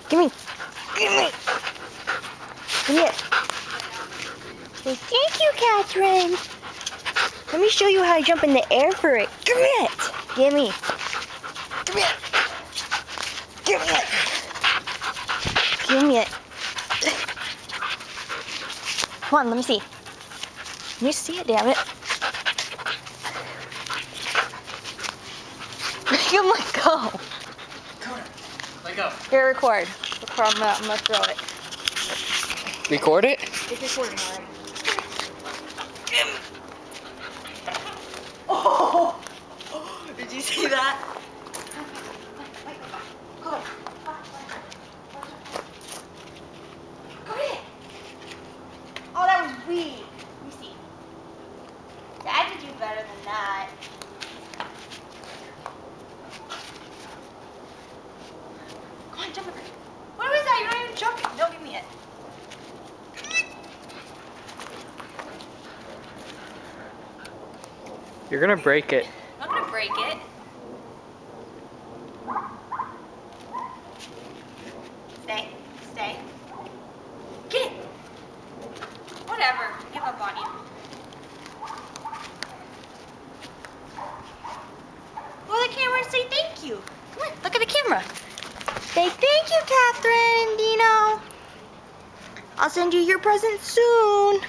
Give me. Give me. Give me it. Say thank you, Catherine. Let me show you how to jump in the air for it. Give me it. Give me. Give me it. Give me it. Give me it. Come on, let me see. Let me see it, damn it. Oh my god. Let go. Here, record. I'm gonna throw it. Record it? It's recording already. Oh! Did you see that? Go ahead. Go ahead. Oh, that was weak. Let me see. Dad could do better than that. Come on, jump over. What was that? You're not even jumping. Don't give me it. You're gonna break it. I'm not gonna break it. Stay. Stay. Get it. Whatever. Give up on you. Go to the camera and say thank you. Come on, look at the camera. Say thank you, Catherine and Dino. I'll send you your present soon.